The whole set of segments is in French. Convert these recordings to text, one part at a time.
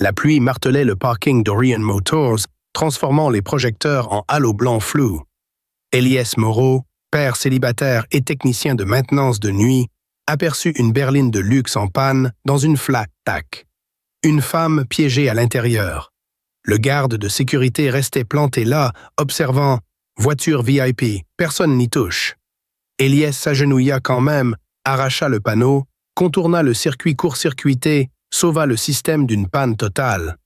La pluie martelait le parking d'Orion Motors, transformant les projecteurs en halos blancs flous. Elias Moreau, père célibataire et technicien de maintenance de nuit, aperçut une berline de luxe en panne dans une flat tac. Une femme piégée à l'intérieur. Le garde de sécurité restait planté là, observant « voiture VIP, personne n'y touche ». Elias s'agenouilla quand même, arracha le panneau, contourna le circuit court-circuité, sauva le système d'une panne totale.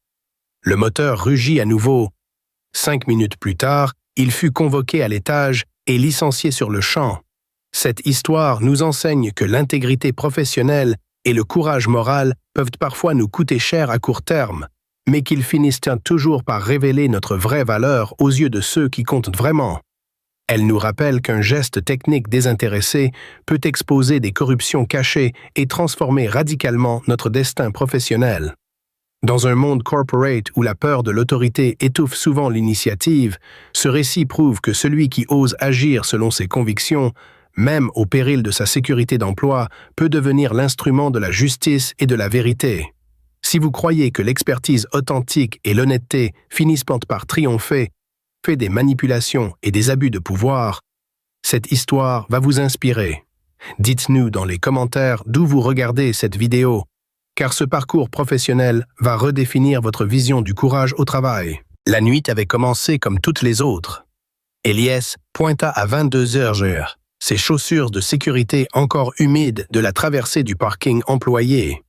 Le moteur rugit à nouveau. 5 minutes plus tard, il fut convoqué à l'étage et licencié sur le champ. Cette histoire nous enseigne que l'intégrité professionnelle et le courage moral peuvent parfois nous coûter cher à court terme, mais qu'ils finissent toujours par révéler notre vraie valeur aux yeux de ceux qui comptent vraiment. Elle nous rappelle qu'un geste technique désintéressé peut exposer des corruptions cachées et transformer radicalement notre destin professionnel. Dans un monde corporate où la peur de l'autorité étouffe souvent l'initiative, ce récit prouve que celui qui ose agir selon ses convictions, même au péril de sa sécurité d'emploi, peut devenir l'instrument de la justice et de la vérité. Si vous croyez que l'expertise authentique et l'honnêteté finissent par triompher, fait des manipulations et des abus de pouvoir, cette histoire va vous inspirer. Dites-nous dans les commentaires d'où vous regardez cette vidéo, car ce parcours professionnel va redéfinir votre vision du courage au travail. La nuit avait commencé comme toutes les autres. Elias pointa à 22h, ses chaussures de sécurité encore humides de la traversée du parking employé.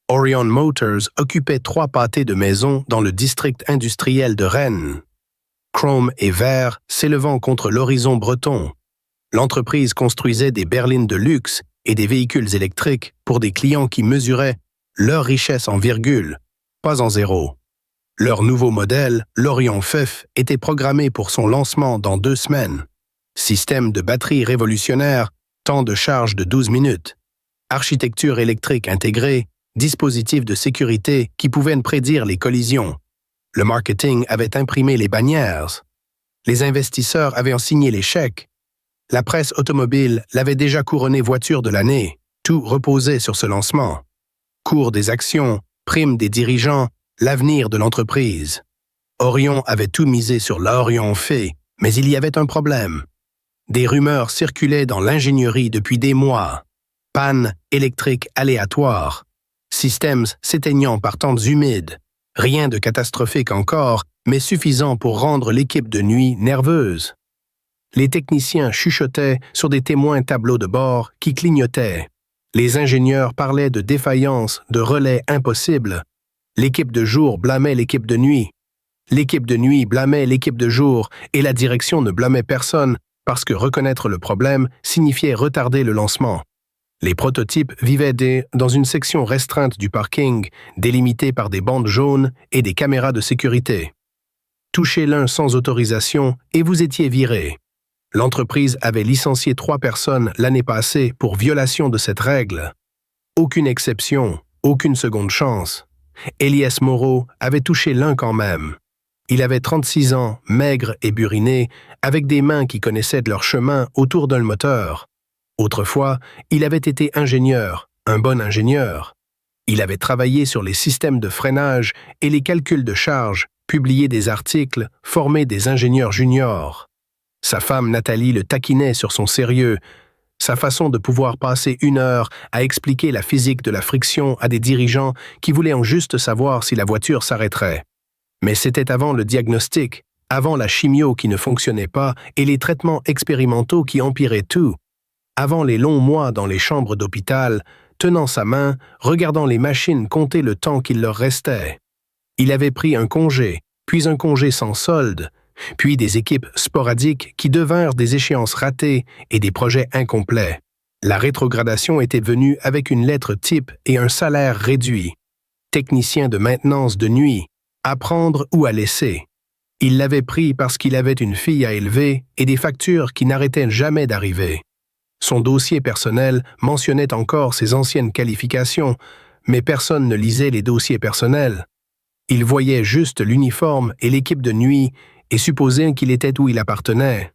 Orion Motors occupait 3 pâtés de maisons dans le district industriel de Rennes. Chrome et vert s'élevant contre l'horizon breton. L'entreprise construisait des berlines de luxe et des véhicules électriques pour des clients qui mesuraient leur richesse en virgule, pas en zéro. Leur nouveau modèle, l'Orion FEF, était programmé pour son lancement dans 2 semaines. Système de batterie révolutionnaire, temps de charge de 12 minutes. Architecture électrique intégrée, dispositif de sécurité qui pouvait prédire les collisions. Le marketing avait imprimé les bannières. Les investisseurs avaient en signé les chèques. La presse automobile l'avait déjà couronné voiture de l'année. Tout reposait sur ce lancement. Cours des actions, primes des dirigeants, l'avenir de l'entreprise. Orion avait tout misé sur l'Orion fait, mais il y avait un problème. Des rumeurs circulaient dans l'ingénierie depuis des mois. Panne électrique aléatoire. Systèmes s'éteignant par temps humides. Rien de catastrophique encore, mais suffisant pour rendre l'équipe de nuit nerveuse. Les techniciens chuchotaient sur des témoins tableaux de bord qui clignotaient. Les ingénieurs parlaient de défaillance, de relais impossibles. L'équipe de jour blâmait l'équipe de nuit. L'équipe de nuit blâmait l'équipe de jour et la direction ne blâmait personne parce que reconnaître le problème signifiait retarder le lancement. Les prototypes vivaient dans une section restreinte du parking, délimitée par des bandes jaunes et des caméras de sécurité. Touchez l'un sans autorisation et vous étiez viré. L'entreprise avait licencié 3 personnes l'année passée pour violation de cette règle. Aucune exception, aucune seconde chance. Elias Moreau avait touché l'un quand même. Il avait 36 ans, maigre et buriné, avec des mains qui connaissaient leur chemin autour d'un moteur. Autrefois, il avait été ingénieur, un bon ingénieur. Il avait travaillé sur les systèmes de freinage et les calculs de charge, publié des articles, formé des ingénieurs juniors. Sa femme Nathalie le taquinait sur son sérieux, sa façon de pouvoir passer 1 heure à expliquer la physique de la friction à des dirigeants qui voulaient en juste savoir si la voiture s'arrêterait. Mais c'était avant le diagnostic, avant la chimio qui ne fonctionnait pas et les traitements expérimentaux qui empiraient tout. Avant les longs mois dans les chambres d'hôpital, tenant sa main, regardant les machines compter le temps qu'il leur restait. Il avait pris un congé, puis un congé sans solde, puis des équipes sporadiques qui devinrent des échéances ratées et des projets incomplets. La rétrogradation était venue avec une lettre type et un salaire réduit. Technicien de maintenance de nuit, à prendre ou à laisser. Il l'avait pris parce qu'il avait une fille à élever et des factures qui n'arrêtaient jamais d'arriver. Son dossier personnel mentionnait encore ses anciennes qualifications, mais personne ne lisait les dossiers personnels. Il voyait juste l'uniforme et l'équipe de nuit et supposait qu'il était où il appartenait.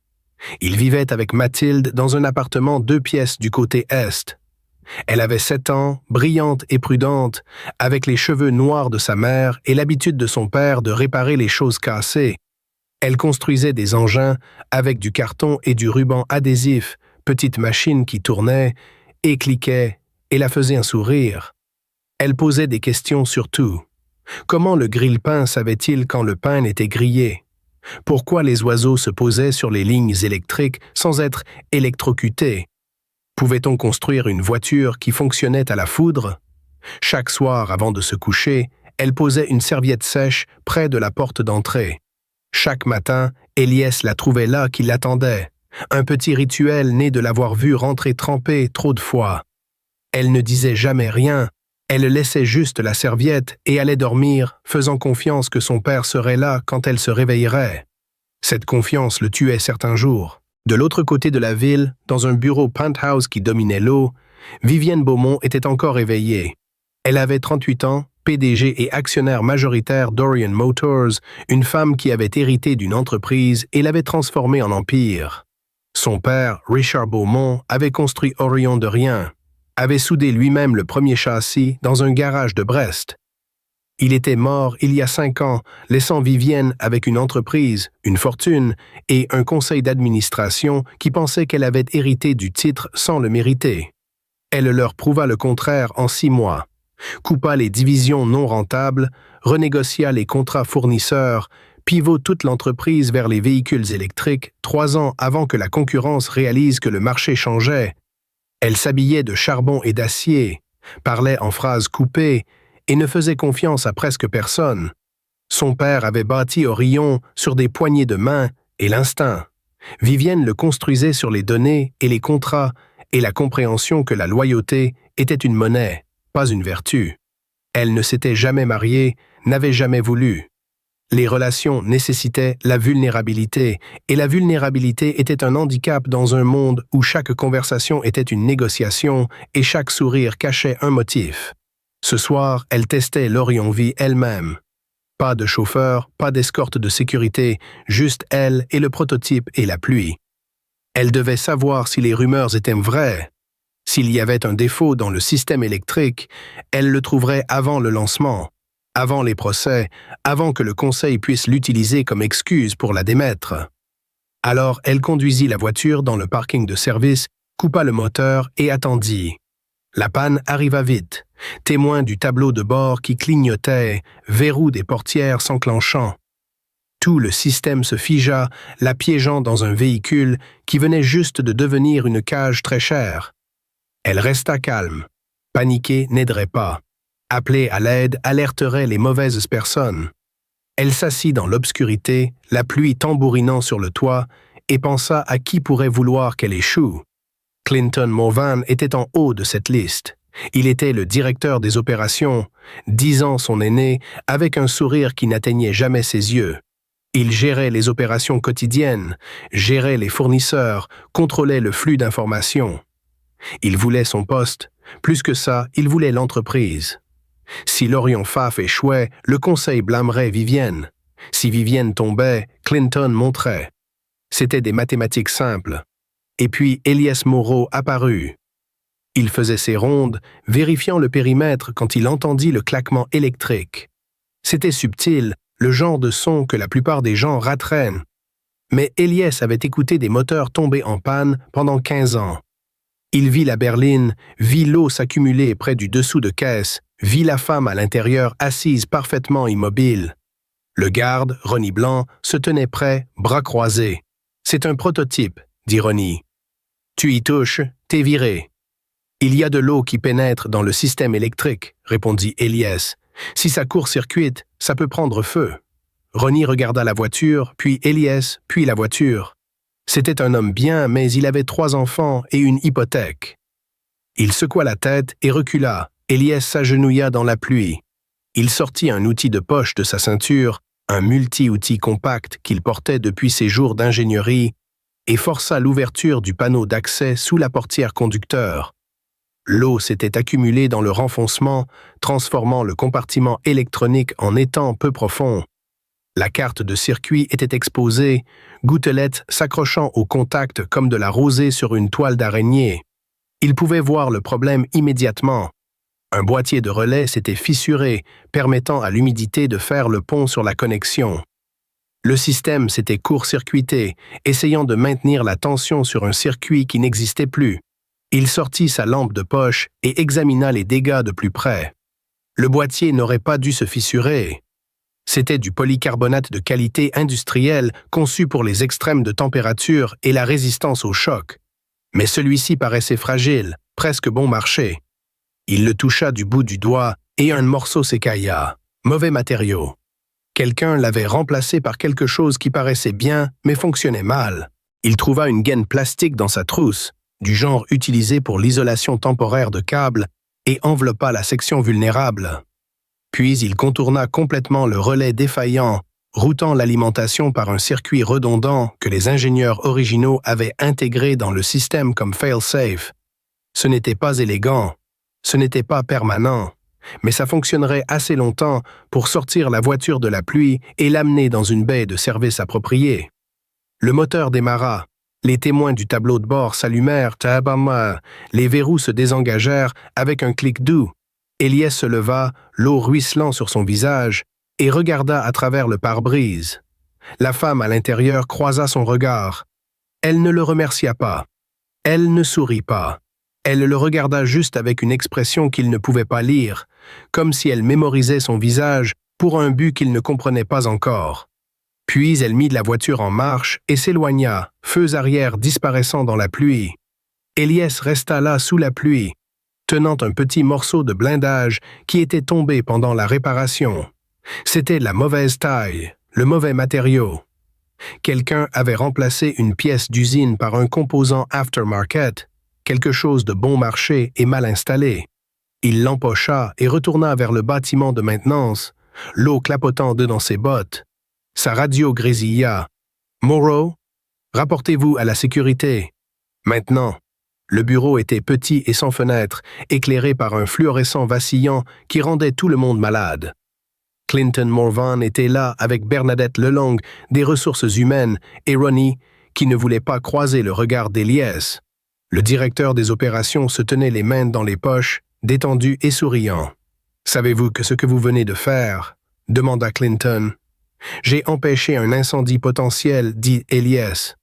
Il vivait avec Mathilde dans un appartement 2 pièces du côté est. Elle avait 7 ans, brillante et prudente, avec les cheveux noirs de sa mère et l'habitude de son père de réparer les choses cassées. Elle construisait des engins avec du carton et du ruban adhésif, petites machines qui tournaient et cliquaient et la faisaient un sourire. Elle posait des questions sur tout. Comment le grille-pain savait-il quand le pain était grillé? Pourquoi les oiseaux se posaient sur les lignes électriques sans être électrocutés? Pouvait-on construire une voiture qui fonctionnait à la foudre? Chaque soir, avant de se coucher, elle posait une serviette sèche près de la porte d'entrée. Chaque matin, Elias la trouvait là qui l'attendait, un petit rituel né de l'avoir vue rentrer trempée trop de fois. Elle ne disait jamais rien, elle laissait juste la serviette et allait dormir, faisant confiance que son père serait là quand elle se réveillerait. Cette confiance le tuait certains jours. De l'autre côté de la ville, dans un bureau penthouse qui dominait l'eau, Vivienne Beaumont était encore éveillée. Elle avait 38 ans, PDG et actionnaire majoritaire d'Orion Motors, une femme qui avait hérité d'une entreprise et l'avait transformée en empire. Son père, Richard Beaumont, avait construit Orion de rien, avait soudé lui-même le premier châssis dans un garage de Brest. Il était mort il y a 5 ans, laissant Vivienne avec une entreprise, une fortune et un conseil d'administration qui pensait qu'elle avait hérité du titre sans le mériter. Elle leur prouva le contraire en 6 mois, coupa les divisions non rentables, renégocia les contrats fournisseurs, pivot toute l'entreprise vers les véhicules électriques 3 ans avant que la concurrence réalise que le marché changeait. Elle s'habillait de charbon et d'acier, parlait en phrases coupées, et ne faisait confiance à presque personne. Son père avait bâti Orion sur des poignées de main et l'instinct. Vivienne le construisait sur les données et les contrats et la compréhension que la loyauté était une monnaie, pas une vertu. Elle ne s'était jamais mariée, n'avait jamais voulu. Les relations nécessitaient la vulnérabilité, et la vulnérabilité était un handicap dans un monde où chaque conversation était une négociation et chaque sourire cachait un motif. Ce soir, elle testait l'Orion Vie elle-même. Pas de chauffeur, pas d'escorte de sécurité, juste elle et le prototype et la pluie. Elle devait savoir si les rumeurs étaient vraies. S'il y avait un défaut dans le système électrique, elle le trouverait avant le lancement, avant les procès, avant que le conseil puisse l'utiliser comme excuse pour la démettre. Alors, elle conduisit la voiture dans le parking de service, coupa le moteur et attendit. La panne arriva vite, témoin du tableau de bord qui clignotait, verrou des portières s'enclenchant. Tout le système se figea, la piégeant dans un véhicule qui venait juste de devenir une cage très chère. Elle resta calme. Paniquer n'aiderait pas. Appeler à l'aide alerterait les mauvaises personnes. Elle s'assit dans l'obscurité, la pluie tambourinant sur le toit, et pensa à qui pourrait vouloir qu'elle échoue. Clinton Morvan était en haut de cette liste. Il était le directeur des opérations, 10 ans son aîné, avec un sourire qui n'atteignait jamais ses yeux. Il gérait les opérations quotidiennes, gérait les fournisseurs, contrôlait le flux d'informations. Il voulait son poste. Plus que ça, il voulait l'entreprise. Si l'Orion Pfaff échouait, le conseil blâmerait Vivienne. Si Vivienne tombait, Clinton monterait. C'était des mathématiques simples. Et puis Elias Moreau apparut. Il faisait ses rondes, vérifiant le périmètre quand il entendit le claquement électrique. C'était subtil, le genre de son que la plupart des gens rateraient. Mais Elias avait écouté des moteurs tomber en panne pendant 15 ans. Il vit la berline, vit l'eau s'accumuler près du dessous de caisse, vit la femme à l'intérieur assise parfaitement immobile. Le garde, Ronnie Blanc, se tenait prêt, bras croisés. « C'est un prototype », dit Ronnie. « Tu y touches, t'es viré. »« Il y a de l'eau qui pénètre dans le système électrique, » répondit Elias. « Si ça court-circuite, ça peut prendre feu. » Ronnie regarda la voiture, puis Elias, puis la voiture. C'était un homme bien, mais il avait 3 enfants et une hypothèque. Il secoua la tête et recula. Elias s'agenouilla dans la pluie. Il sortit un outil de poche de sa ceinture, un multi-outil compact qu'il portait depuis ses jours d'ingénierie, et força l'ouverture du panneau d'accès sous la portière conducteur. L'eau s'était accumulée dans le renfoncement, transformant le compartiment électronique en étang peu profond. La carte de circuit était exposée, gouttelettes s'accrochant au contact comme de la rosée sur une toile d'araignée. Il pouvait voir le problème immédiatement. Un boîtier de relais s'était fissuré, permettant à l'humidité de faire le pont sur la connexion. Le système s'était court-circuité, essayant de maintenir la tension sur un circuit qui n'existait plus. Il sortit sa lampe de poche et examina les dégâts de plus près. Le boîtier n'aurait pas dû se fissurer. C'était du polycarbonate de qualité industrielle conçu pour les extrêmes de température et la résistance au choc. Mais celui-ci paraissait fragile, presque bon marché. Il le toucha du bout du doigt et un morceau s'écailla. Mauvais matériau. Quelqu'un l'avait remplacé par quelque chose qui paraissait bien, mais fonctionnait mal. Il trouva une gaine plastique dans sa trousse, du genre utilisé pour l'isolation temporaire de câbles, et enveloppa la section vulnérable. Puis il contourna complètement le relais défaillant, routant l'alimentation par un circuit redondant que les ingénieurs originaux avaient intégré dans le système comme fail-safe. Ce n'était pas élégant, ce n'était pas permanent, mais ça fonctionnerait assez longtemps pour sortir la voiture de la pluie et l'amener dans une baie de service appropriée. Le moteur démarra, les témoins du tableau de bord s'allumèrent, les verrous se désengagèrent avec un clic doux. Elias se leva, l'eau ruisselant sur son visage, et regarda à travers le pare-brise. La femme à l'intérieur croisa son regard. Elle ne le remercia pas. Elle ne sourit pas. Elle le regarda juste avec une expression qu'il ne pouvait pas lire, comme si elle mémorisait son visage pour un but qu'il ne comprenait pas encore. Puis elle mit la voiture en marche et s'éloigna, feux arrière disparaissant dans la pluie. Elias resta là sous la pluie, tenant un petit morceau de blindage qui était tombé pendant la réparation. C'était la mauvaise taille, le mauvais matériau. Quelqu'un avait remplacé une pièce d'usine par un composant aftermarket, quelque chose de bon marché et mal installé. Il l'empocha et retourna vers le bâtiment de maintenance, l'eau clapotant dedans ses bottes. Sa radio grésilla. « Morrow, rapportez-vous à la sécurité. » Maintenant, le bureau était petit et sans fenêtre, éclairé par un fluorescent vacillant qui rendait tout le monde malade. Clinton Morvan était là avec Bernadette Lelong des ressources humaines et Ronnie, qui ne voulait pas croiser le regard d'Elias. Le directeur des opérations se tenait les mains dans les poches, détendu et souriant. « Savez-vous que ce que vous venez de faire ?» demanda Clinton. « J'ai empêché un incendie potentiel, dit Elias.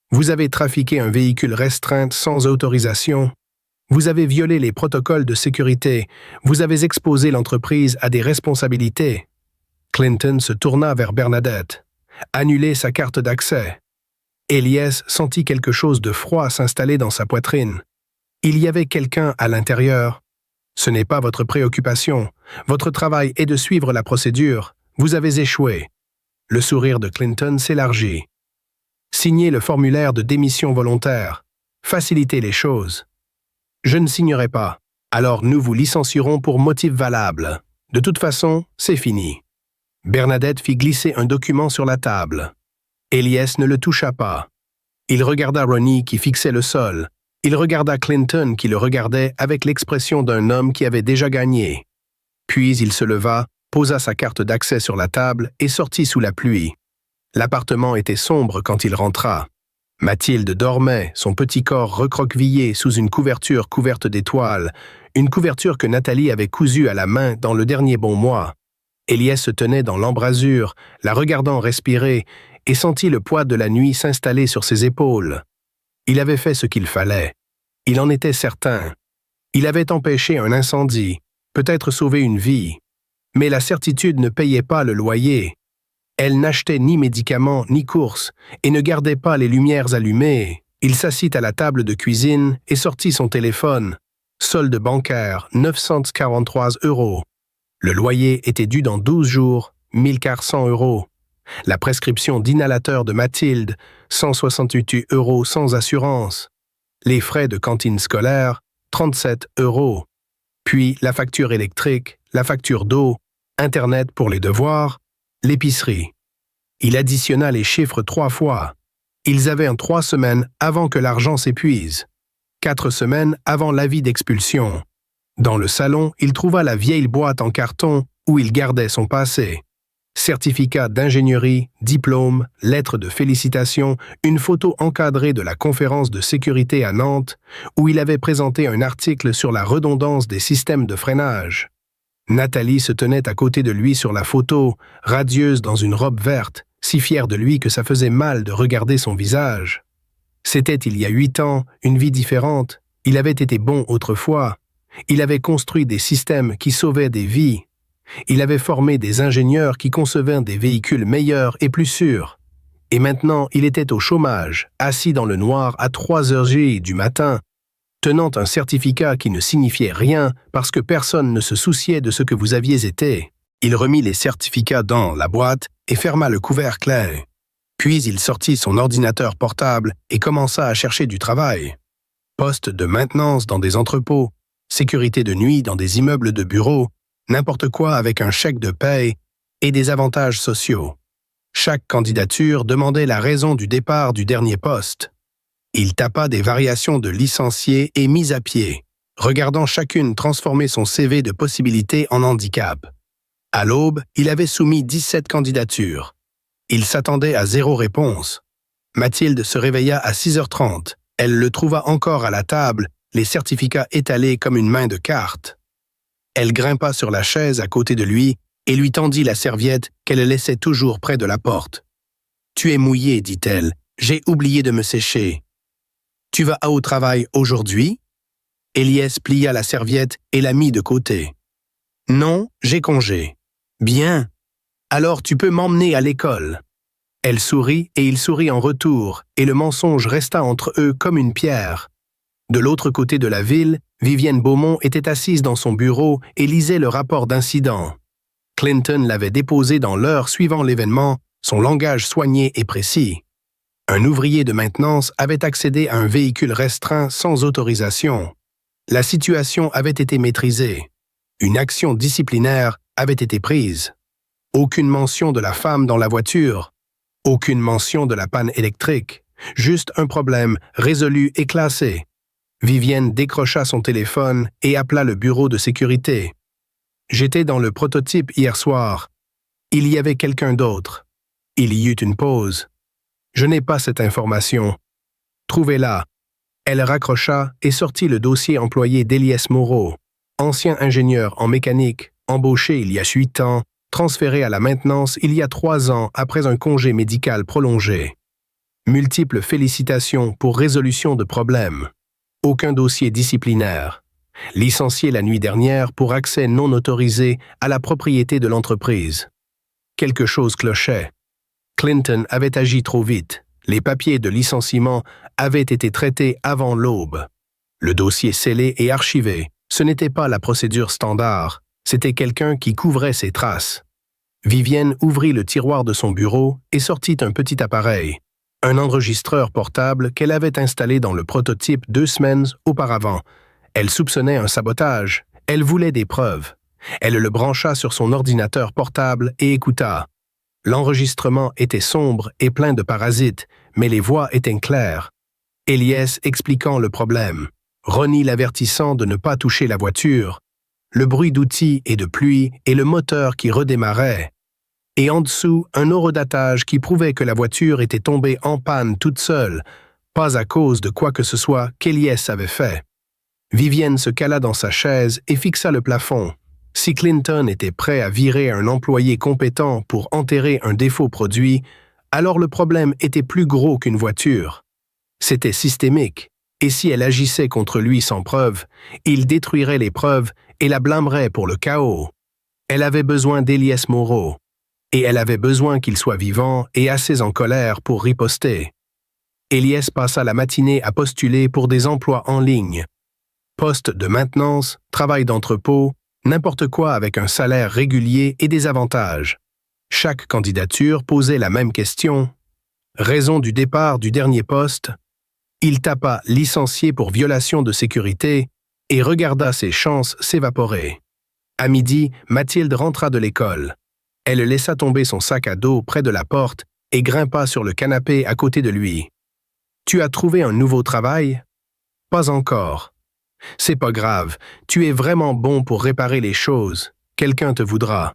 Vous avez trafiqué un véhicule restreint sans autorisation. Vous avez violé les protocoles de sécurité. Vous avez exposé l'entreprise à des responsabilités. » Clinton se tourna vers Bernadette. « Annulez sa carte d'accès. » Elias sentit quelque chose de froid s'installer dans sa poitrine. Il y avait quelqu'un à l'intérieur. « Ce n'est pas votre préoccupation. Votre travail est de suivre la procédure. Vous avez échoué. » Le sourire de Clinton s'élargit. « Signez le formulaire de démission volontaire. Facilitez les choses. » « Je ne signerai pas. Alors nous vous licencierons pour motif valable. De toute façon, c'est fini. » Bernadette fit glisser un document sur la table. Elias ne le toucha pas. Il regarda Ronnie qui fixait le sol. Il regarda Clinton qui le regardait avec l'expression d'un homme qui avait déjà gagné. Puis il se leva, posa sa carte d'accès sur la table et sortit sous la pluie. L'appartement était sombre quand il rentra. Mathilde dormait, son petit corps recroquevillé sous une couverture couverte d'étoiles, une couverture que Nathalie avait cousue à la main dans le dernier bon mois. Elias se tenait dans l'embrasure, la regardant respirer, et sentit le poids de la nuit s'installer sur ses épaules. Il avait fait ce qu'il fallait. Il en était certain. Il avait empêché un incendie, peut-être sauvé une vie. Mais la certitude ne payait pas le loyer. Elle n'achetait ni médicaments ni courses et ne gardait pas les lumières allumées. Il s'assit à la table de cuisine et sortit son téléphone. Solde bancaire, 943 €. Le loyer était dû dans 12 jours, 1400 €. La prescription d'inhalateur de Mathilde, 168 € sans assurance. Les frais de cantine scolaire, 37 €. Puis la facture électrique, la facture d'eau, Internet pour les devoirs, l'épicerie. Il additionna les chiffres 3 fois. Ils avaient 3 semaines avant que l'argent s'épuise. 4 semaines avant l'avis d'expulsion. Dans le salon, il trouva la vieille boîte en carton où il gardait son passé. Certificat d'ingénierie, diplôme, lettre de félicitations, une photo encadrée de la conférence de sécurité à Nantes, où il avait présenté un article sur la redondance des systèmes de freinage. Nathalie se tenait à côté de lui sur la photo, radieuse dans une robe verte, si fière de lui que ça faisait mal de regarder son visage. C'était il y a 8 ans, une vie différente. Il avait été bon autrefois. Il avait construit des systèmes qui sauvaient des vies. Il avait formé des ingénieurs qui concevaient des véhicules meilleurs et plus sûrs. Et maintenant, il était au chômage, assis dans le noir à 3 heures du matin, tenant un certificat qui ne signifiait rien parce que personne ne se souciait de ce que vous aviez été. Il remit les certificats dans la boîte et ferma le couvercle. Puis il sortit son ordinateur portable et commença à chercher du travail. Poste de maintenance dans des entrepôts, sécurité de nuit dans des immeubles de bureaux, n'importe quoi avec un chèque de paye et des avantages sociaux. Chaque candidature demandait la raison du départ du dernier poste. Il tapa des variations de licencié et mis à pied, regardant chacune transformer son CV de possibilités en handicap. À l'aube, il avait soumis 17 candidatures. Il s'attendait à 0 réponse. Mathilde se réveilla à 6h30. Elle le trouva encore à la table, les certificats étalés comme une main de cartes. Elle grimpa sur la chaise à côté de lui et lui tendit la serviette qu'elle laissait toujours près de la porte. « Tu es mouillé, dit-elle. J'ai oublié de me sécher. Tu vas au travail aujourd'hui ?» Eliès plia la serviette et la mit de côté. « Non, j'ai congé. »« Bien. Alors tu peux m'emmener à l'école. » Elle sourit et il sourit en retour, et le mensonge resta entre eux comme une pierre. De l'autre côté de la ville, Vivienne Beaumont était assise dans son bureau et lisait le rapport d'incident. Clinton l'avait déposé dans l'heure suivant l'événement, son langage soigné et précis. Un ouvrier de maintenance avait accédé à un véhicule restreint sans autorisation. La situation avait été maîtrisée. Une action disciplinaire avait été prise. Aucune mention de la femme dans la voiture. Aucune mention de la panne électrique. Juste un problème résolu et classé. Vivienne décrocha son téléphone et appela le bureau de sécurité. « J'étais dans le prototype hier soir. Il y avait quelqu'un d'autre. Il y eut une pause. Je n'ai pas cette information. Trouvez-la. » Elle raccrocha et sortit le dossier employé d'Eliès Moreau, ancien ingénieur en mécanique, embauché il y a 8 ans, transféré à la maintenance il y a 3 ans après un congé médical prolongé. Multiples félicitations pour résolution de problèmes. Aucun dossier disciplinaire. Licencié la nuit dernière pour accès non autorisé à la propriété de l'entreprise. Quelque chose clochait. Clinton avait agi trop vite. Les papiers de licenciement avaient été traités avant l'aube. Le dossier scellé et archivé, ce n'était pas la procédure standard, c'était quelqu'un qui couvrait ses traces. Vivienne ouvrit le tiroir de son bureau et sortit un petit appareil, un enregistreur portable qu'elle avait installé dans le prototype 2 semaines auparavant. Elle soupçonnait un sabotage, elle voulait des preuves. Elle le brancha sur son ordinateur portable et écouta. L'enregistrement était sombre et plein de parasites, mais les voix étaient claires. Eliès expliquant le problème, Ronnie l'avertissant de ne pas toucher la voiture, le bruit d'outils et de pluie et le moteur qui redémarrait. Et en dessous, un horodatage qui prouvait que la voiture était tombée en panne toute seule, pas à cause de quoi que ce soit qu'Eliès avait fait. Vivienne se cala dans sa chaise et fixa le plafond. Si Clinton était prêt à virer un employé compétent pour enterrer un défaut produit, alors le problème était plus gros qu'une voiture. C'était systémique, et si elle agissait contre lui sans preuve, il détruirait les preuves et la blâmerait pour le chaos. Elle avait besoin d'Eliès Moreau, et elle avait besoin qu'il soit vivant et assez en colère pour riposter. Eliès passa la matinée à postuler pour des emplois en ligne. Poste de maintenance, travail d'entrepôt, n'importe quoi avec un salaire régulier et des avantages. Chaque candidature posait la même question. Raison du départ du dernier poste. Il tapa licencié pour violation de sécurité et regarda ses chances s'évaporer. À midi, Mathilde rentra de l'école. Elle laissa tomber son sac à dos près de la porte et grimpa sur le canapé à côté de lui. « Tu as trouvé un nouveau travail? »« Pas encore. »« C'est pas grave, tu es vraiment bon pour réparer les choses. Quelqu'un te voudra. »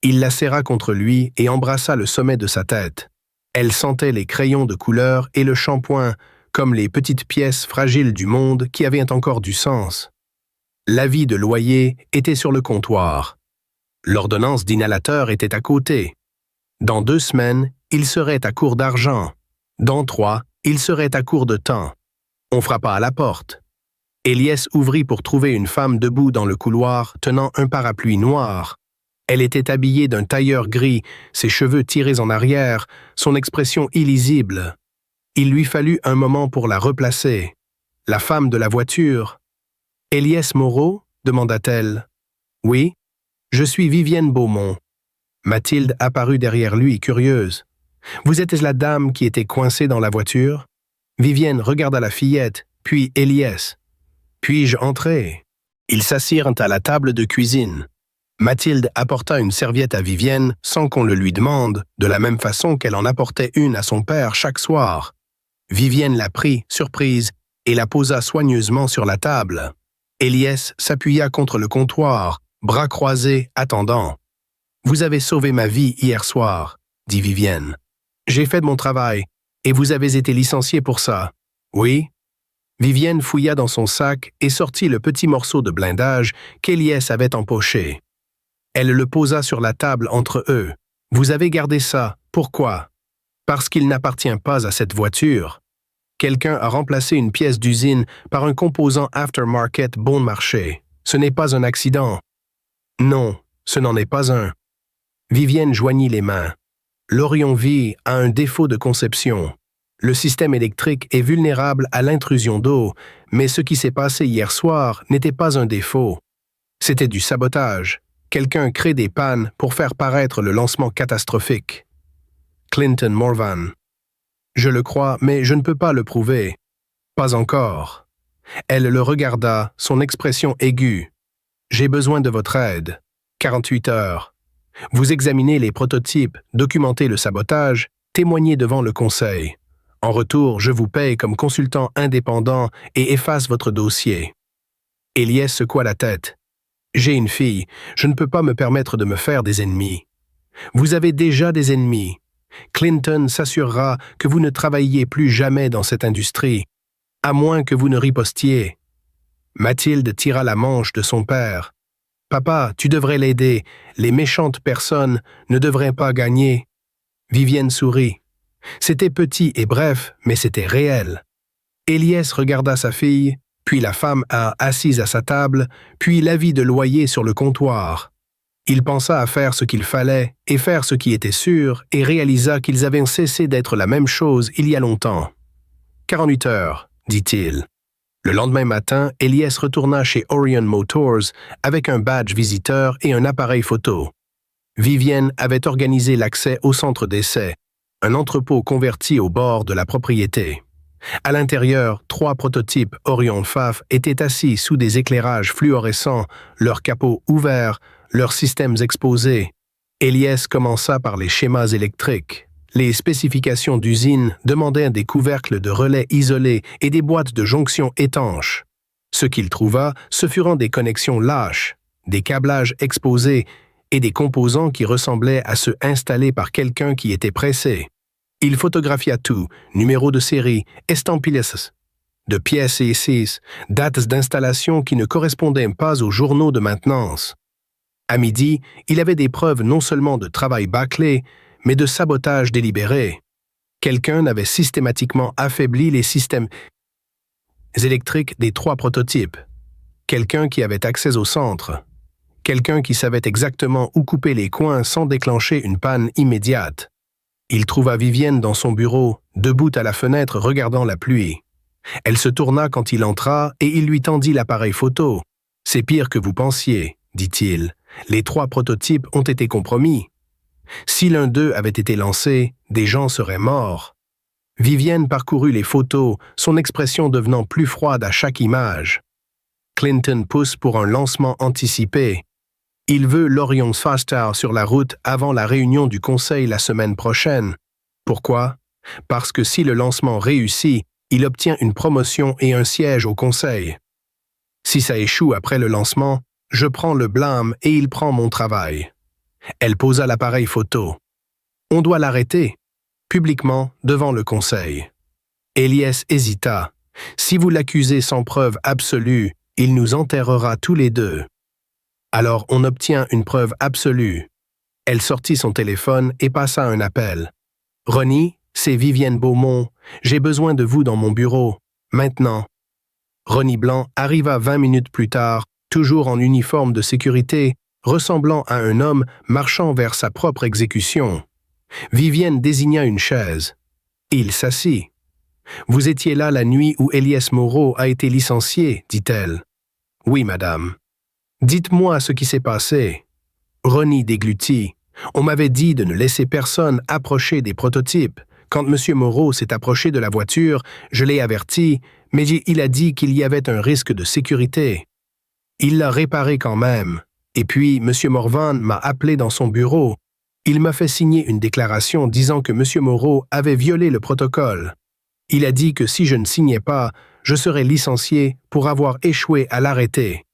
Il la serra contre lui et embrassa le sommet de sa tête. Elle sentait les crayons de couleur et le shampoing comme les petites pièces fragiles du monde qui avaient encore du sens. L'avis de loyer était sur le comptoir. L'ordonnance d'inhalateur était à côté. Dans 2 semaines, il serait à court d'argent. Dans 3, il serait à court de temps. On frappa à la porte. Elias ouvrit pour trouver une femme debout dans le couloir tenant un parapluie noir. Elle était habillée d'un tailleur gris, ses cheveux tirés en arrière, son expression illisible. Il lui fallut un moment pour la replacer. La femme de la voiture. « Elias Moreau » demanda-t-elle. « Oui, je suis Vivienne Beaumont. » Mathilde apparut derrière lui, curieuse. « Vous êtes la dame qui était coincée dans la voiture ?» Vivienne regarda la fillette, puis Elias. « Puis-je entrer ?» Ils s'assirent à la table de cuisine. Mathilde apporta une serviette à Vivienne sans qu'on le lui demande, de la même façon qu'elle en apportait une à son père chaque soir. Vivienne la prit, surprise, et la posa soigneusement sur la table. Elias s'appuya contre le comptoir, bras croisés, attendant. « Vous avez sauvé ma vie hier soir, » dit Vivienne. « J'ai fait de mon travail, et vous avez été licencié pour ça. » « Oui ?» Vivienne fouilla dans son sac et sortit le petit morceau de blindage qu'Elias avait empoché. Elle le posa sur la table entre eux. « Vous avez gardé ça. Pourquoi? » « Parce qu'il n'appartient pas à cette voiture. Quelqu'un a remplacé une pièce d'usine par un composant aftermarket bon marché. Ce n'est pas un accident. » « Non, ce n'en est pas un. » Vivienne joignit les mains. « L'Orion V a un défaut de conception. Le système électrique est vulnérable à l'intrusion d'eau, mais ce qui s'est passé hier soir n'était pas un défaut. C'était du sabotage. Quelqu'un crée des pannes pour faire paraître le lancement catastrophique. » Clinton Morvan. « Je le crois, mais je ne peux pas le prouver. »« Pas encore. » Elle le regarda, son expression aiguë. « J'ai besoin de votre aide. 48 heures. Vous examinez les prototypes, documentez le sabotage, témoignez devant le conseil. En retour, je vous paye comme consultant indépendant et efface votre dossier. » Elias secoua la tête. « J'ai une fille, je ne peux pas me permettre de me faire des ennemis. »« Vous avez déjà des ennemis. Clinton s'assurera que vous ne travailliez plus jamais dans cette industrie, à moins que vous ne ripostiez. » Mathilde tira la manche de son père. « Papa, tu devrais l'aider. Les méchantes personnes ne devraient pas gagner. » Vivienne sourit. C'était petit et bref, mais c'était réel. Elias regarda sa fille, puis la femme assise à sa table, puis l'avis de loyer sur le comptoir. Il pensa à faire ce qu'il fallait et faire ce qui était sûr et réalisa qu'ils avaient cessé d'être la même chose il y a longtemps. « 48 heures, » dit-il. Le lendemain matin, Elias retourna chez Orion Motors avec un badge visiteur et un appareil photo. Vivienne avait organisé l'accès au centre d'essai, un entrepôt converti au bord de la propriété. À l'intérieur, 3 prototypes Orion FAF étaient assis sous des éclairages fluorescents, leurs capots ouverts, leurs systèmes exposés. Elias commença par les schémas électriques. Les spécifications d'usine demandaient des couvercles de relais isolés et des boîtes de jonction étanches. Ce qu'il trouva, ce furent des connexions lâches, des câblages exposés et des composants qui ressemblaient à ceux installés par quelqu'un qui était pressé. Il photographia tout, numéro de série, estampillés de pièces et 6, dates d'installation qui ne correspondaient pas aux journaux de maintenance. À midi, il avait des preuves non seulement de travail bâclé, mais de sabotage délibéré. Quelqu'un avait systématiquement affaibli les systèmes électriques des 3 prototypes. Quelqu'un qui avait accès au centre. Quelqu'un qui savait exactement où couper les coins sans déclencher une panne immédiate. Il trouva Vivienne dans son bureau, debout à la fenêtre regardant la pluie. Elle se tourna quand il entra et il lui tendit l'appareil photo. « C'est pire que vous pensiez, » dit-il. « Les 3 prototypes ont été compromis. Si l'un d'eux avait été lancé, des gens seraient morts. » Vivienne parcourut les photos, son expression devenant plus froide à chaque image. Clinton pousse pour un lancement anticipé. Il veut l'Orion Faster sur la route avant la réunion du conseil la semaine prochaine. Pourquoi? Parce que si le lancement réussit, il obtient une promotion et un siège au conseil. Si ça échoue après le lancement, je prends le blâme et il prend mon travail. Elle posa l'appareil photo. On doit l'arrêter, publiquement, devant le conseil. Elias hésita. Si vous l'accusez sans preuve absolue, il nous enterrera tous les deux. Alors on obtient une preuve absolue. Elle sortit son téléphone et passa un appel. Ronnie, c'est Vivienne Beaumont. J'ai besoin de vous dans mon bureau. Maintenant. Ronnie Blanc arriva 20 minutes plus tard, toujours en uniforme de sécurité, ressemblant à un homme marchant vers sa propre exécution. Vivienne désigna une chaise. Il s'assit. « Vous étiez là la nuit où Elias Moreau a été licencié, dit-elle. « Oui, madame. »« Dites-moi ce qui s'est passé. » Ronnie déglutit. « On m'avait dit de ne laisser personne approcher des prototypes. Quand M. Moreau s'est approché de la voiture, je l'ai averti, mais il a dit qu'il y avait un risque de sécurité. Il l'a réparé quand même. Et puis, M. Morvan m'a appelé dans son bureau. Il m'a fait signer une déclaration disant que M. Moreau avait violé le protocole. Il a dit que si je ne signais pas, je serais licencié pour avoir échoué à l'arrêter.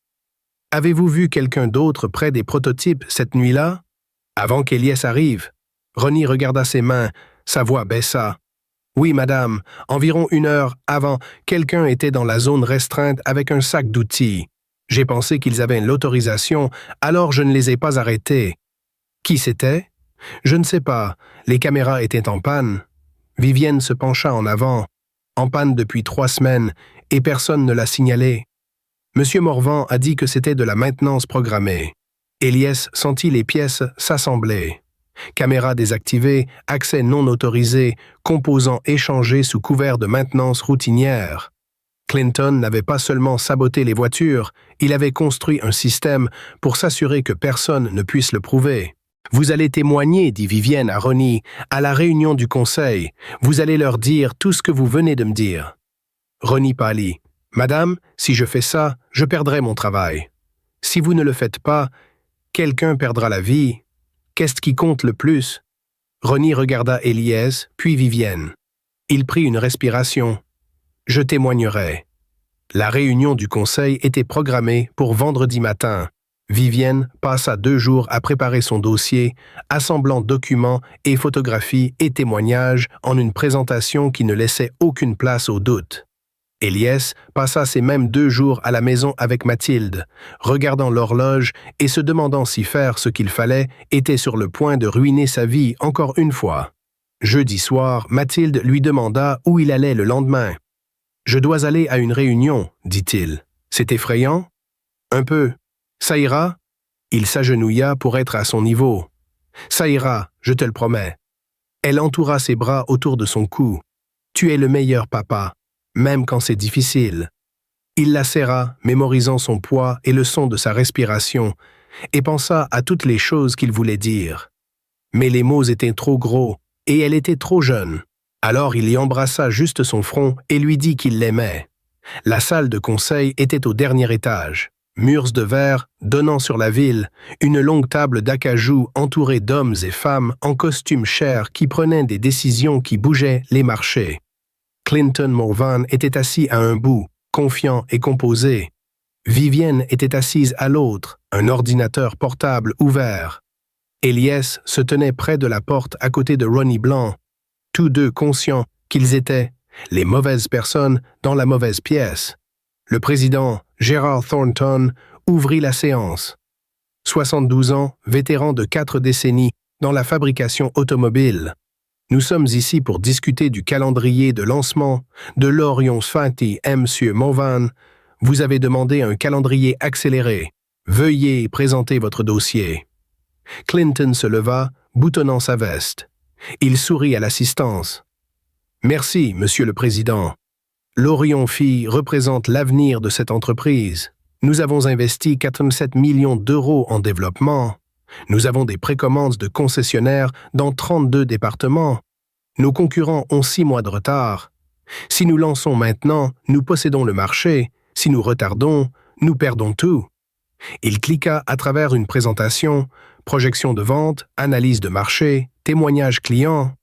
Avez-vous vu quelqu'un d'autre près des prototypes cette nuit-là? Avant qu'Elias arrive. » Ronnie regarda ses mains, sa voix baissa. « Oui, madame, environ 1 heure avant, quelqu'un était dans la zone restreinte avec un sac d'outils. J'ai pensé qu'ils avaient l'autorisation, alors je ne les ai pas arrêtés. Qui c'était? Je ne sais pas, les caméras étaient en panne. » Vivienne se pencha en avant, en panne depuis 3 semaines, et personne ne l'a signalé. Monsieur Morvan a dit que c'était de la maintenance programmée. Elias sentit les pièces s'assembler. Caméra désactivée, accès non autorisé, composants échangés sous couvert de maintenance routinière. Clinton n'avait pas seulement saboté les voitures, il avait construit un système pour s'assurer que personne ne puisse le prouver. « Vous allez témoigner, dit Vivienne à Ronnie, à la réunion du conseil. Vous allez leur dire tout ce que vous venez de me dire. » Ronnie pâlit. « Madame, si je fais ça, je perdrai mon travail. Si vous ne le faites pas, quelqu'un perdra la vie. Qu'est-ce qui compte le plus? » Ronnie regarda Elias, puis Vivienne. Il prit une respiration. « Je témoignerai. » La réunion du conseil était programmée pour vendredi matin. Vivienne passa 2 jours à préparer son dossier, assemblant documents et photographies et témoignages en une présentation qui ne laissait aucune place au doute. Elias passa ces mêmes 2 jours à la maison avec Mathilde, regardant l'horloge et se demandant si faire ce qu'il fallait était sur le point de ruiner sa vie encore une fois. Jeudi soir, Mathilde lui demanda où il allait le lendemain. « Je dois aller à une réunion, dit-il. C'est effrayant? Un peu. Ça ira? » Il s'agenouilla pour être à son niveau. « Ça ira, je te le promets. » Elle entoura ses bras autour de son cou. « Tu es le meilleur papa, même quand c'est difficile. » Il la serra, mémorisant son poids et le son de sa respiration, et pensa à toutes les choses qu'il voulait dire. Mais les mots étaient trop gros, et elle était trop jeune. Alors il y embrassa juste son front et lui dit qu'il l'aimait. La salle de conseil était au dernier étage. Murs de verre donnant sur la ville, une longue table d'acajou entourée d'hommes et femmes en costume cher qui prenaient des décisions qui bougeaient les marchés. Clinton Morvan était assis à un bout, confiant et composé. Vivienne était assise à l'autre, un ordinateur portable ouvert. Elias se tenait près de la porte à côté de Ronnie Blanc, tous deux conscients qu'ils étaient les mauvaises personnes dans la mauvaise pièce. Le président, Gerald Thornton, ouvrit la séance. 72 ans, vétéran de 4 décennies dans la fabrication automobile. Nous sommes ici pour discuter du calendrier de lancement de l'Orion 20, Monsieur Morvan. Vous avez demandé un calendrier accéléré. Veuillez présenter votre dossier. Clinton se leva, boutonnant sa veste. Il sourit à l'assistance. Merci, Monsieur le Président. L'Orion Phi représente l'avenir de cette entreprise. Nous avons investi 87 millions d'euros en développement. Nous avons des précommandes de concessionnaires dans 32 départements. Nos concurrents ont 6 mois de retard. Si nous lançons maintenant, nous possédons le marché. Si nous retardons, nous perdons tout. Il cliqua à travers une présentation, projection de vente, analyse de marché, témoignage client.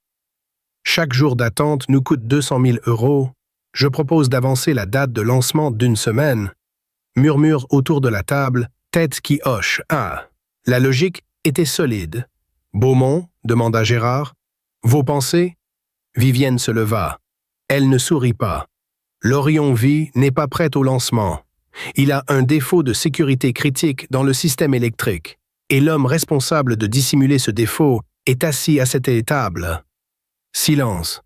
Chaque jour d'attente nous coûte 200 000 euros. Je propose d'avancer la date de lancement d'1 semaine. Murmure autour de la table, tête qui hoche. Ah, la logique, était solide. « Beaumont » demanda Gérard. « Vos pensées » Vivienne se leva. Elle ne sourit pas. L'Orion V n'est pas prêt au lancement. Il a un défaut de sécurité critique dans le système électrique, et l'homme responsable de dissimuler ce défaut est assis à cette étable. Silence.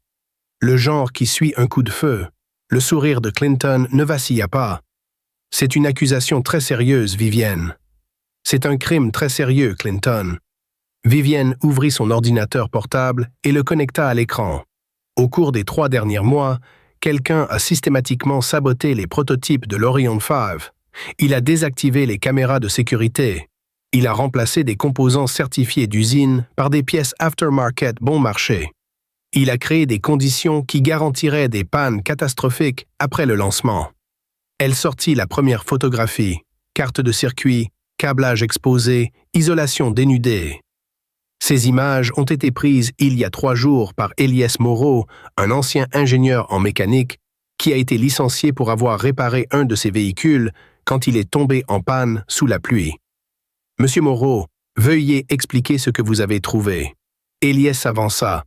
Le genre qui suit un coup de feu. Le sourire de Clinton ne vacilla pas. C'est une accusation très sérieuse, Vivienne. C'est un crime très sérieux, Clinton. Vivienne ouvrit son ordinateur portable et le connecta à l'écran. Au cours des 3 derniers mois, quelqu'un a systématiquement saboté les prototypes de l'Orion 5. Il a désactivé les caméras de sécurité. Il a remplacé des composants certifiés d'usine par des pièces aftermarket bon marché. Il a créé des conditions qui garantiraient des pannes catastrophiques après le lancement. Elle sortit la première photographie, carte de circuit, câblage exposé, isolation dénudée. Ces images ont été prises il y a 3 jours par Elias Moreau, un ancien ingénieur en mécanique, qui a été licencié pour avoir réparé un de ses véhicules quand il est tombé en panne sous la pluie. Monsieur Moreau, veuillez expliquer ce que vous avez trouvé. Elias avança.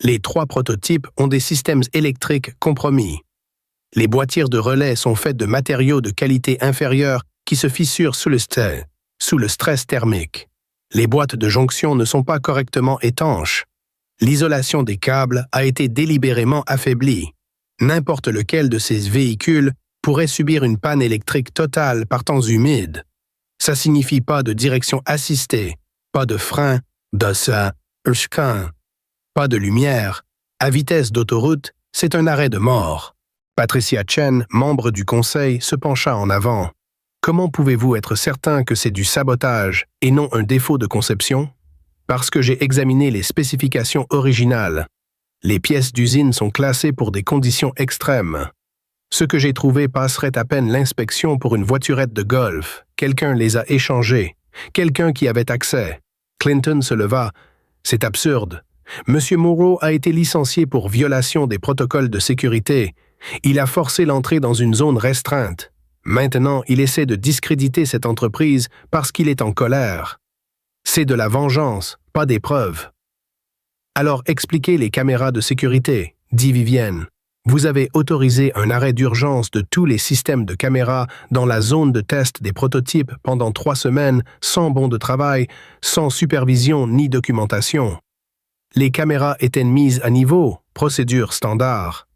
Les 3 prototypes ont des systèmes électriques compromis. Les boîtières de relais sont faites de matériaux de qualité inférieure qui se fissurent sous le stress thermique. Les boîtes de jonction ne sont pas correctement étanches. L'isolation des câbles a été délibérément affaiblie. N'importe lequel de ces véhicules pourrait subir une panne électrique totale par temps humide. Ça signifie pas de direction assistée, pas de frein, pas de lumière. À vitesse d'autoroute, c'est un arrêt de mort. Patricia Chen, membre du conseil, se pencha en avant. Comment pouvez-vous être certain que c'est du sabotage et non un défaut de conception? Parce que j'ai examiné les spécifications originales. Les pièces d'usine sont classées pour des conditions extrêmes. Ce que j'ai trouvé passerait à peine l'inspection pour une voiturette de golf. Quelqu'un les a échangées. Quelqu'un qui avait accès. Clinton se leva. C'est absurde. Monsieur Moreau a été licencié pour violation des protocoles de sécurité. Il a forcé l'entrée dans une zone restreinte. Maintenant, il essaie de discréditer cette entreprise parce qu'il est en colère. C'est de la vengeance, pas des preuves. Alors expliquez les caméras de sécurité, dit Vivienne. Vous avez autorisé un arrêt d'urgence de tous les systèmes de caméras dans la zone de test des prototypes pendant 3 semaines, sans bon de travail, sans supervision ni documentation. Les caméras étaient mises à niveau, procédure standard.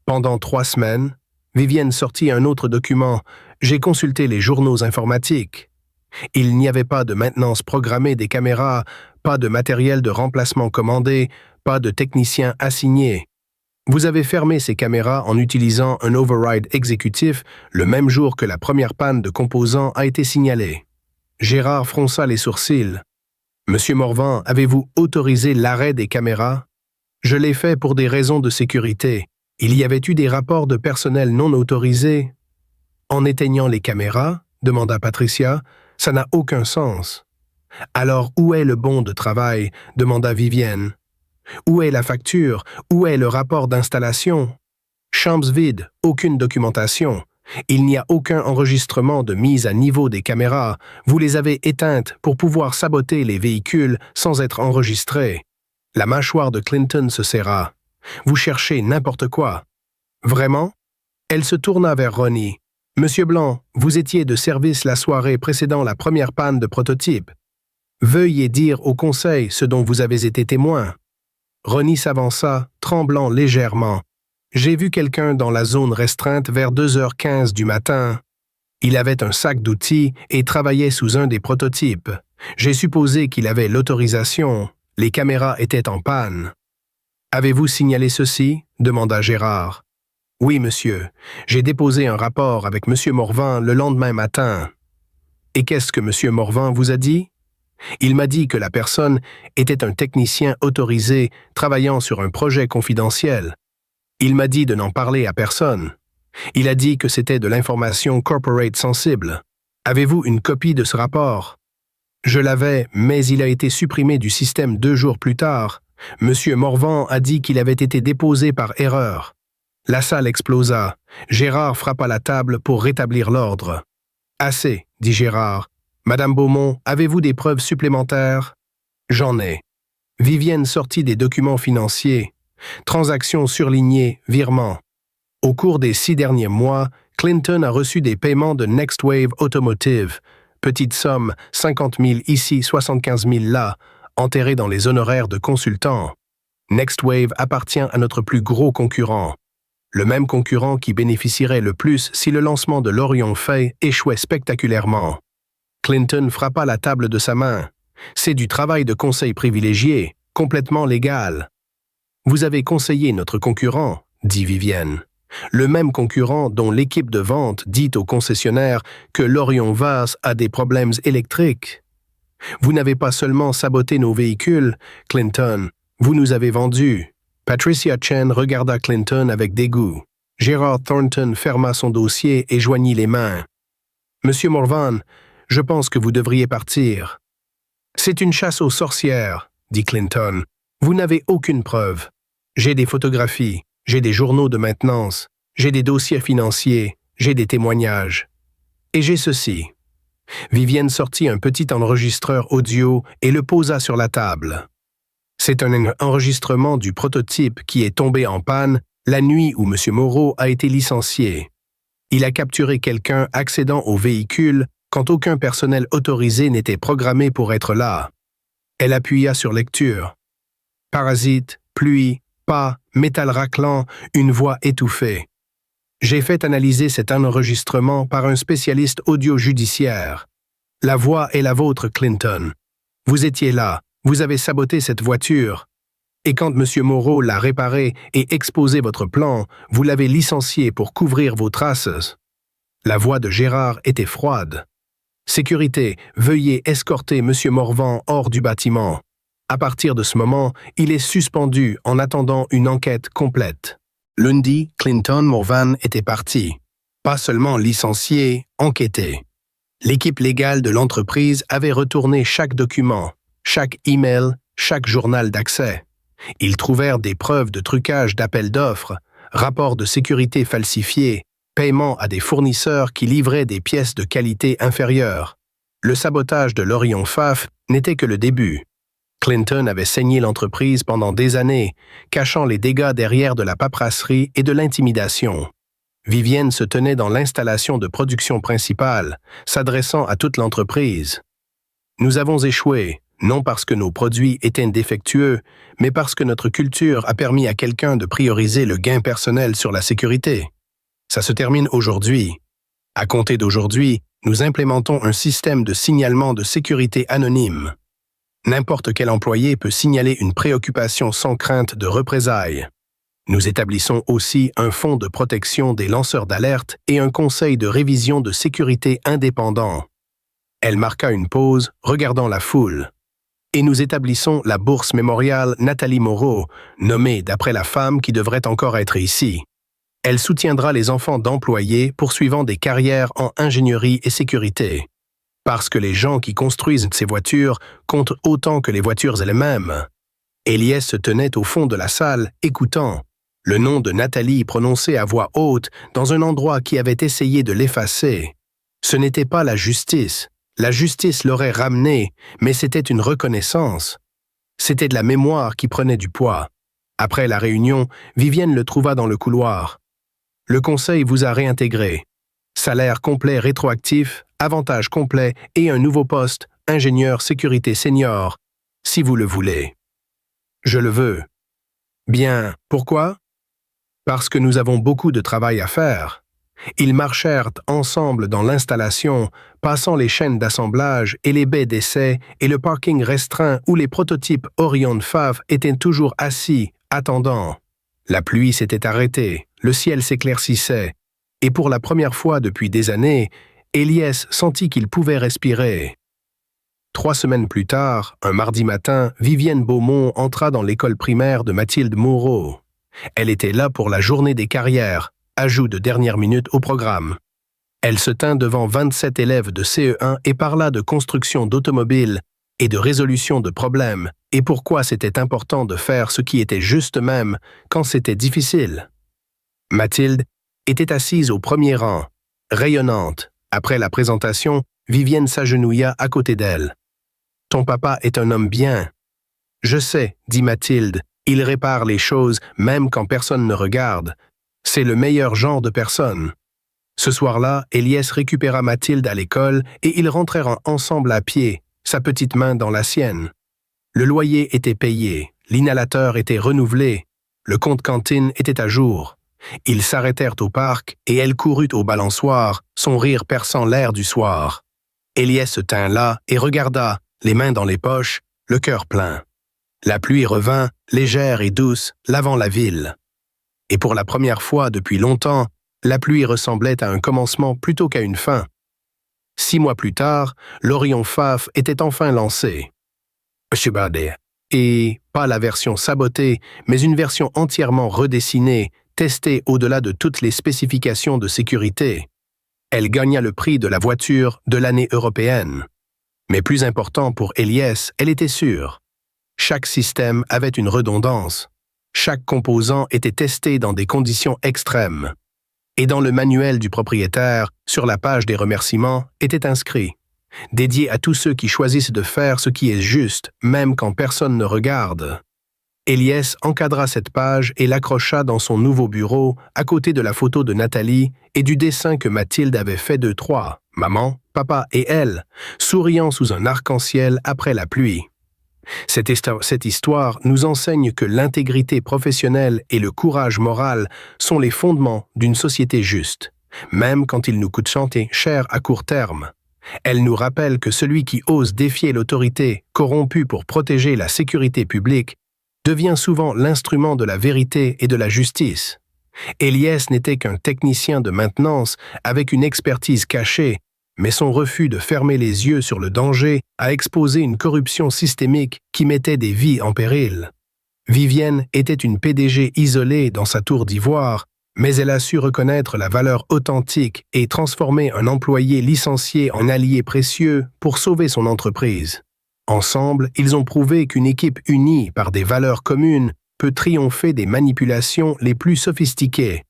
Pendant 3 semaines, Vivienne sortit un autre document. J'ai consulté les journaux informatiques. Il n'y avait pas de maintenance programmée des caméras, pas de matériel de remplacement commandé, pas de technicien assigné. Vous avez fermé ces caméras en utilisant un override exécutif le même jour que la première panne de composants a été signalée. Gérard fronça les sourcils. Monsieur Morvan, avez-vous autorisé l'arrêt des caméras? Je l'ai fait pour des raisons de sécurité. Il y avait eu des rapports de personnel non autorisés. En éteignant les caméras, demanda Patricia, ça n'a aucun sens. Alors où est le bon de travail? Demanda Vivienne. Où est la facture? Où est le rapport d'installation? Chambres vides, aucune documentation. Il n'y a aucun enregistrement de mise à niveau des caméras. Vous les avez éteintes pour pouvoir saboter les véhicules sans être enregistrés. La mâchoire de Clinton se serra. Vous cherchez n'importe quoi. Vraiment? Elle se tourna vers Ronnie. Monsieur Blanc, vous étiez de service la soirée précédant la première panne de prototype. Veuillez dire au conseil ce dont vous avez été témoin. Ronnie s'avança, tremblant légèrement. J'ai vu quelqu'un dans la zone restreinte vers 2h15 du matin. Il avait un sac d'outils et travaillait sous un des prototypes. J'ai supposé qu'il avait l'autorisation. Les caméras étaient en panne. Avez-vous signalé ceci? Demanda Gérard. Oui, monsieur. J'ai déposé un rapport avec monsieur Morvan le lendemain matin. Et qu'est-ce que monsieur Morvan vous a dit? Il m'a dit que la personne était un technicien autorisé travaillant sur un projet confidentiel. Il m'a dit de n'en parler à personne. Il a dit que c'était de l'information corporate sensible. Avez-vous une copie de ce rapport? Je l'avais, mais il a été supprimé du système 2 jours plus tard. Monsieur Morvan a dit qu'il avait été déposé par erreur. La salle explosa. Gérard frappa la table pour rétablir l'ordre. « Assez, dit Gérard. Madame Beaumont, avez-vous des preuves supplémentaires? J'en ai. Vivienne sortit des documents financiers. Transactions surlignées, virements. Au cours des 6 derniers mois, Clinton a reçu des paiements de Next Wave Automotive. Petite somme, 50 000 ici, 75 000 là, enterrés dans les honoraires de consultants. Next Wave appartient à notre plus gros concurrent. Le même concurrent qui bénéficierait le plus si le lancement de l'Orion Fay échouait spectaculairement. Clinton frappa la table de sa main. C'est du travail de conseil privilégié, complètement légal. Vous avez conseillé notre concurrent, dit Vivienne. Le même concurrent dont l'équipe de vente dit au concessionnaire que l'Orion Vase a des problèmes électriques. Vous n'avez pas seulement saboté nos véhicules, Clinton, vous nous avez vendus. Patricia Chen regarda Clinton avec dégoût. Gerard Thornton ferma son dossier et joignit les mains. Monsieur Morvan, je pense que vous devriez partir. C'est une chasse aux sorcières, dit Clinton. Vous n'avez aucune preuve. J'ai des photographies, j'ai des journaux de maintenance, j'ai des dossiers financiers, j'ai des témoignages. Et j'ai ceci. Vivienne sortit un petit enregistreur audio et le posa sur la table. C'est un enregistrement du prototype qui est tombé en panne la nuit où M. Moreau a été licencié. Il a capturé quelqu'un accédant au véhicule quand aucun personnel autorisé n'était programmé pour être là. Elle appuya sur lecture. Parasite, pluie, pas, métal raclant, une voix étouffée. J'ai fait analyser cet enregistrement par un spécialiste audio-judiciaire. La voix est la vôtre, Clinton. Vous étiez là, vous avez saboté cette voiture. Et quand M. Moreau l'a réparé et exposé votre plan, vous l'avez licencié pour couvrir vos traces. La voix de Gérard était froide. Sécurité, veuillez escorter M. Morvan hors du bâtiment. À partir de ce moment, il est suspendu en attendant une enquête complète. Lundi, Clinton Morvan était parti. Pas seulement licencié, enquêté. L'équipe légale de l'entreprise avait retourné chaque document, chaque email, chaque journal d'accès. Ils trouvèrent des preuves de trucage d'appels d'offres, rapports de sécurité falsifiés, paiements à des fournisseurs qui livraient des pièces de qualité inférieure. Le sabotage de l'Orion FAF n'était que le début. Clinton avait saigné l'entreprise pendant des années, cachant les dégâts derrière de la paperasserie et de l'intimidation. Vivienne se tenait dans l'installation de production principale, s'adressant à toute l'entreprise. Nous avons échoué, non parce que nos produits étaient défectueux, mais parce que notre culture a permis à quelqu'un de prioriser le gain personnel sur la sécurité. Ça se termine aujourd'hui. À compter d'aujourd'hui, nous implémentons un système de signalement de sécurité anonyme. N'importe quel employé peut signaler une préoccupation sans crainte de représailles. Nous établissons aussi un fonds de protection des lanceurs d'alerte et un conseil de révision de sécurité indépendant. Elle marqua une pause, regardant la foule. Et nous établissons la bourse mémoriale Nathalie Moreau, nommée d'après la femme qui devrait encore être ici. Elle soutiendra les enfants d'employés poursuivant des carrières en ingénierie et sécurité. Parce que les gens qui construisent ces voitures comptent autant que les voitures elles-mêmes. Elias se tenait au fond de la salle, écoutant. Le nom de Nathalie prononcé à voix haute dans un endroit qui avait essayé de l'effacer. Ce n'était pas la justice. La justice l'aurait ramené, mais c'était une reconnaissance. C'était de la mémoire qui prenait du poids. Après la réunion, Vivienne le trouva dans le couloir. Le conseil vous a réintégré. Salaire complet rétroactif, avantage complet et un nouveau poste, ingénieur sécurité senior, si vous le voulez. Je le veux. Bien, pourquoi? Parce que nous avons beaucoup de travail à faire. Ils marchèrent ensemble dans l'installation, passant les chaînes d'assemblage et les baies d'essai et le parking restreint où les prototypes Orion FAV étaient toujours assis, attendant. La pluie s'était arrêtée, le ciel s'éclaircissait, et pour la première fois depuis des années, Elias sentit qu'il pouvait respirer. 3 semaines plus tard, un mardi matin, Vivienne Beaumont entra dans l'école primaire de Mathilde Moreau. Elle était là pour la journée des carrières, ajout de dernière minute au programme. Elle se tint devant 27 élèves de CE1 et parla de construction d'automobiles et de résolution de problèmes, et pourquoi c'était important de faire ce qui était juste même quand c'était difficile. Mathilde était assise au premier rang, rayonnante. Après la présentation, Vivienne s'agenouilla à côté d'elle. « Ton papa est un homme bien. »« Je sais, » dit Mathilde, « il répare les choses même quand personne ne regarde. C'est le meilleur genre de personne. » Ce soir-là, Eliès récupéra Mathilde à l'école et ils rentrèrent ensemble à pied, sa petite main dans la sienne. Le loyer était payé, l'inhalateur était renouvelé, le compte cantine était à jour. Ils s'arrêtèrent au parc et elle courut au balançoire, son rire perçant l'air du soir. Eliès se tint là et regarda, les mains dans les poches, le cœur plein. La pluie revint, légère et douce, lavant la ville. Et pour la première fois depuis longtemps, la pluie ressemblait à un commencement plutôt qu'à une fin. 6 mois plus tard, l'Orion Pfaff était enfin lancé. Et pas la version sabotée, mais une version entièrement redessinée, testée au-delà de toutes les spécifications de sécurité. Elle gagna le prix de la voiture de l'année européenne. Mais plus important pour Eliès, elle était sûre. Chaque système avait une redondance. Chaque composant était testé dans des conditions extrêmes. Et dans le manuel du propriétaire, sur la page des remerciements, était inscrit « Dédié à tous ceux qui choisissent de faire ce qui est juste, même quand personne ne regarde ». Eliès encadra cette page et l'accrocha dans son nouveau bureau, à côté de la photo de Nathalie et du dessin que Mathilde avait fait d'eux trois, maman, papa et elle, souriant sous un arc-en-ciel après la pluie. Cette histoire nous enseigne que l'intégrité professionnelle et le courage moral sont les fondements d'une société juste, même quand il nous coûte cher à court terme. Elle nous rappelle que celui qui ose défier l'autorité corrompue pour protéger la sécurité publique devient souvent l'instrument de la vérité et de la justice. Eliès n'était qu'un technicien de maintenance avec une expertise cachée, mais son refus de fermer les yeux sur le danger a exposé une corruption systémique qui mettait des vies en péril. Vivienne était une PDG isolée dans sa tour d'ivoire, mais elle a su reconnaître la valeur authentique et transformer un employé licencié en allié précieux pour sauver son entreprise. Ensemble, ils ont prouvé qu'une équipe unie par des valeurs communes peut triompher des manipulations les plus sophistiquées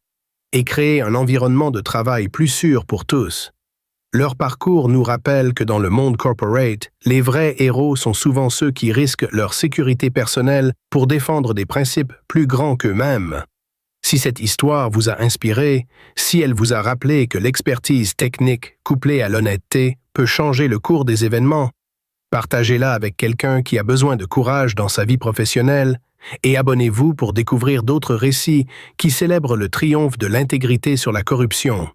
et créer un environnement de travail plus sûr pour tous. Leur parcours nous rappelle que dans le monde corporate, les vrais héros sont souvent ceux qui risquent leur sécurité personnelle pour défendre des principes plus grands qu'eux-mêmes. Si cette histoire vous a inspiré, si elle vous a rappelé que l'expertise technique couplée à l'honnêteté peut changer le cours des événements, partagez-la avec quelqu'un qui a besoin de courage dans sa vie professionnelle et abonnez-vous pour découvrir d'autres récits qui célèbrent le triomphe de l'intégrité sur la corruption.